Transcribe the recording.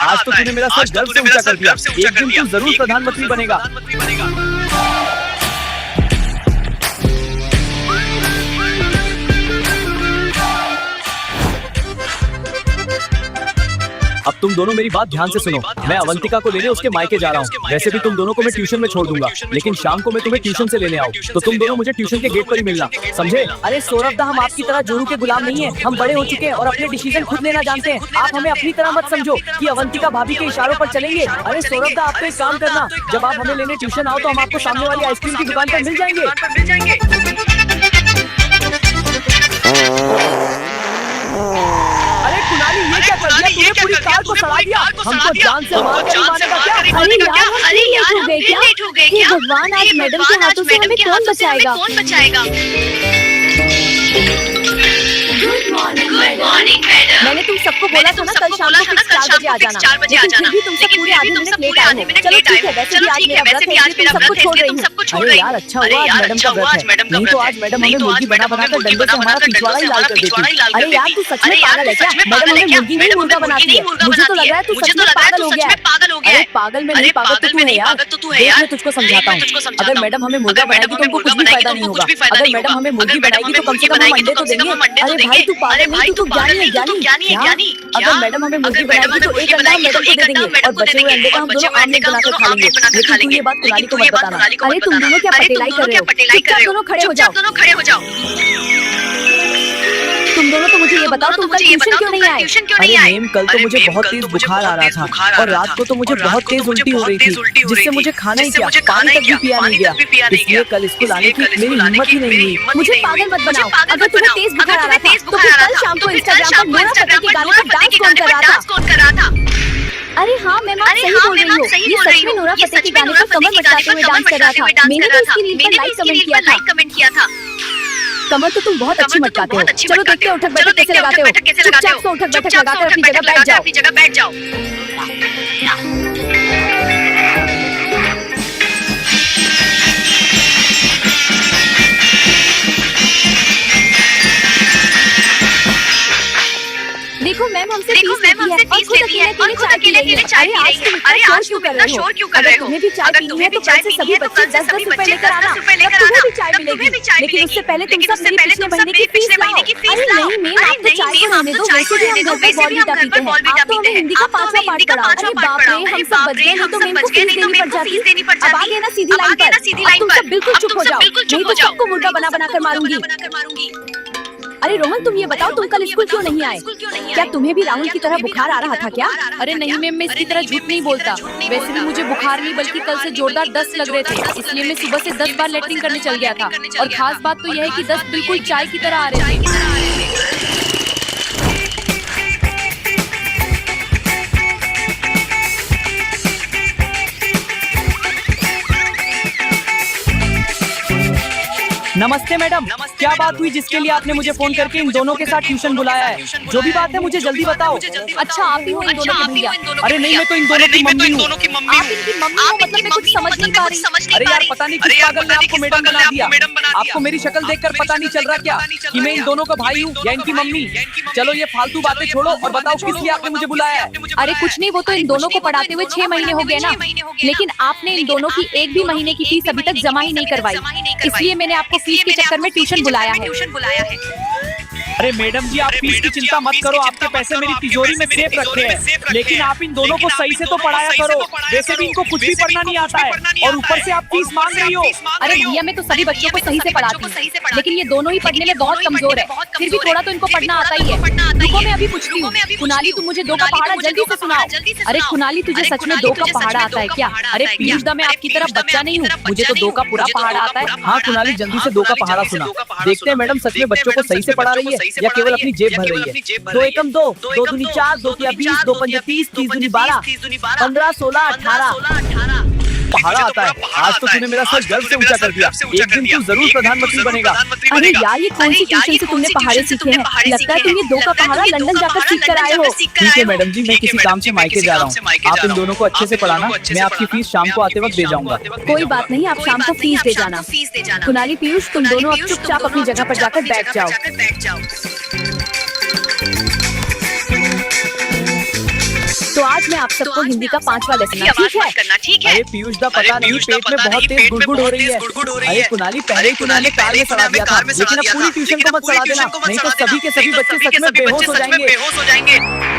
आज तो तूने मेरा सर गर्व से ऊंचा कर दिया। एक दिन तू जरूर प्रधानमंत्री बनेगा। अब तुम दोनों मेरी बात ध्यान से सुनो। मैं अवंतिका को लेने उसके मायके जा रहा हूँ। वैसे भी तुम दोनों को मैं ट्यूशन में छोड़ दूंगा, लेकिन शाम को मैं तुम्हें ट्यूशन से लेने आऊँ तो तुम दोनों मुझे ट्यूशन के गेट पर ही मिलना, समझे? अरे सौरभ दा, हम आपकी तरह जोरू के गुलाम नहीं है। हम बड़े हो चुके हैं और अपने डिसीजन खुद लेना जानते हैं। आप हमें अपनी तरह मत समझो कि अवंतिका भाभी के इशारों पर चलेंगे। अरे सौरभ दा, आप तो एक काम करना, जब आप हमें लेने ट्यूशन आओ तो हम आपको सामने वाली आइसक्रीम की दुकान पर मिल जाएंगे। ये क्या कर दिया तूने? पूरी कार को सड़ा दिया। हमको जान से मार कर मारेगा क्या? अरे यार हम लेट हो गए क्या? भगवान, आज मैडम के हाथों से हमें कौन बचाएगा? Good morning madam. मैंने तुम सबको बोला था ना कल शाम को 4 बजे आ जाना, लेकिन फिर भी तुम सब पूरे आधे मिनट लेट आए हो। चलो ठीक है, वैसे भी आज मेरा व्रत है, तुम सबको छोड़ रही हूँ। अरे यार अच्छा हुआ आज मैडम का व्रत है, नहीं तो आज मैडम हमें मुर्गी बना बना कर डंडे से हमारा पिछवाड़ा ही लाल कर देती। अरे यार तू सच में पागल है क्या? मैडम हमें मुर्गी नहीं मुर्गा बनाती है। मुझे तो लग रहा है तू सच में पागल हो गया है। अरे पागल में नहीं, पागल तो तू है यार। देख मैं तुझको समझाता हूँ। अगर मैडम हमें मुर्गा बनाएगी तो उनको कुछ भी फायदा नहीं होगा। अगर मैडम हमें मुर्गी बनाएगी तो कम से कम हम अंडे तो देंगे। अरे भाई तू पागल नहीं, तू ज्ञानी है ज्ञानी। अगर मैडम हमें मुर्गी बनाएगी तो एक अंडा हम मैडम को दे देंगे और बचे हुए अंडे का हम दोनों आमलेट बनाकर खा लेंगे। लेकिन तू ये बात कुणाली को मत बताना। अरे तुम दोनों क्या पटेलाई कर रहे हो? चुपचाप दोनों खड़े हो जाओ। तुम दोनों तो मुझे ये बताओ, तुम कल ट्यूशन क्यों नहीं आए? अरे मैम, कल तो मुझे बहुत तेज बुखार आ रहा था और रात को तो मुझे बहुत तेज उल्टी हो रही थी, जिससे मुझे खाना ही क्या, पानी तक भी पिया नहीं गया। इसलिए कल स्कूल आने की मेरी हिम्मत ही नहीं हुई। मुझे पागल मत बनाओ। अगर तुम्हें तेज बुखार आ रहा था तो फिर कल शाम को इंस्टाग्राम पर नोरा फतेही के गाने पर डांस कौन कर रहा था? अरे हाँ मैम, आप सही बोल रही हो। ये सच में नोरा फतेही के गाने पर कमर मचाते हुए डांस कर रहा था। मैंने भी इसकी रील पर लाइक कमेंट किया था। कमर तो तुम बहुत अच्छी मटकाते हो। चलो देखते हैं उठक बैठक कैसे लगाते हो। चुपचाप से उठक बैठक लगाकर अपनी जगह बैठ जाओ। देखो मैम, हमसे फीस लेती है और खुद अकेले चाय पी रही है। अरे आज तुम इतना शोर क्यों कर रहे हो? तुम्हें भी चाय पीनी है तो कल से सभी बच्चे 10-10 रुपए लेकर आना। तुम्हें भी चाय मिलेगी, लेकिन उससे पहले तुम सब मेरी पिछले महीने की फीस लाओ। अरे नहीं मैम, आप तो चाय को रहने दो। वैसे भी हम घर पे बॉर्नविटा पीते हैं। आप तो हमें हिंदी का 5वां पाठ पढ़ाओ। अरे बाप रे, हम सब बच गए, नहीं तो मैम को फीस देनी पड़ जाती। अब आ गए ना सीधी लाइन पर। अब तुम सब बिल्कुल चुप हो जाओ, नहीं तो सबको मुर्गा बना बना कर मारूंगी। अरे रोहन, तुम ये बताओ, तुम कल स्कूल क्यों नहीं आए? क्या तुम्हें भी राहुल की तरह बुखार आ रहा था क्या? अरे नहीं मैम, मैं इसकी तरह झूठ नहीं बोलता। वैसे भी मुझे बुखार नहीं बल्कि कल से जोरदार दस्त लग रहे थे, इसलिए मैं सुबह से 10 बार लेटरिन करने चल गया था। और खास बात तो यह है कि दस्त बिल्कुल चाय की तरह आ रहे थे। नमस्ते मैडम, क्या बात हुई जिसके लिए आपने मुझे फोन करके इन दोनों के साथ ट्यूशन बुलाया है? जो भी बात है मुझे जल्दी बताओ। अच्छा आप ही हो इन दोनों के भैया? अरे नहीं, मैं तो इन दोनों की मम्मी हूँ। आप इनकी मम्मी हो? मतलब मैं कुछ समझ नहीं पा रही। अरे यार पता नहीं किस पागल ने आपको मैडम बना दिया। आपको मेरी शक्ल देखकर पता नहीं चल रहा क्या कि मैं इन दोनों का भाई हूँ या इनकी मम्मी? चलो ये फालतू बातें छोड़ो और बताओ किस लिए आपने मुझे बुलाया है? अरे कुछ नहीं, वो तो इन दोनों को पढ़ाते हुए 6 महीने हो गए ना, लेकिन आपने इन दोनों की एक भी महीने की फीस अभी तक जमा ही नहीं करवाई, इसलिए मैंने आपको फीस के चक्कर में ट्यूशन बुलाया है। अरे मैडम जी, आप फीस की चिंता मत करो, आपके पैसे मेरी तिजोरी में सेफ रखे हैं, लेकिन आप इन दोनों को सही से तो पढ़ाया करो। वैसे भी इनको कुछ भी पढ़ना नहीं आता है और ऊपर से आप फीस मांग रही हो। अरे भैया, मैं तो सभी बच्चों को सही से पढ़ाती हूँ, लेकिन ये दोनों ही पढ़ने में बहुत कमजोर है। फिर भी थोड़ा तो इनको पढ़ना आता ही है। रुको मैं अभी पूछती हूँ। कुणाली, तुम मुझे 2 का पहाड़ा जल्दी से सुनाओ। अरे कुणाली, तुझे सच में 2 का पहाड़ा आता है क्या? अरे पीयूष दा, मैं आपकी तरह बच्चा नहीं हूँ, मुझे तो 2 का पूरा पहाड़ा आता है। हाँ कुणाली, जल्दी से 2 का पहाड़ा सुना। देखते हैं मैडम सच में बच्चों को सही से पढ़ा रही है या केवल अपनी जेब भर रही है। 2 एकम 2, 2 दूनी 4, 2 तिया 20, 2 पंजे 30, 3 दूनी 12, 15, 16, 18 पहाड़ा आता है। आज तो तूने मेरा सर गर्व से ऊंचा कर दिया। एक दिन तू जरूर प्रधानमंत्री बनेगा। अरे यार, ये कौन सी ट्यूशन से तुमने पहाड़े सीखे हैं? लगता है तुम ये 2 का पहाड़ा लंदन जाकर सीख कर आए हो। ठीक है मैडम जी, मैं किसी काम से मायके जा रहा हूँ। आप इन दोनों को अच्छे से पढ़ाना, मैं आपकी फीस शाम को आते वक्त दे जाऊंगा। कोई बात नहीं, आप शाम को फीस दे जाना। कुणाली, पीयूष, तुम दोनों अब चुपचाप अपनी जगह पर जाकर बैठ जाओ। तो आज आज मैं आप सबको हिंदी का 5वां लेसन, ठीक है? अरे पीयूष दा पता नहीं पेट में बहुत तेज गुड़गुड़ हो रही है। अरे कुणाली पहले ही कुणाली कार में सड़ा दिया था, लेकिन अब पूरी ट्यूशन को मत सड़ा देना, नहीं तो सभी के सभी बच्चे सच में बेहोश हो जाएंगे।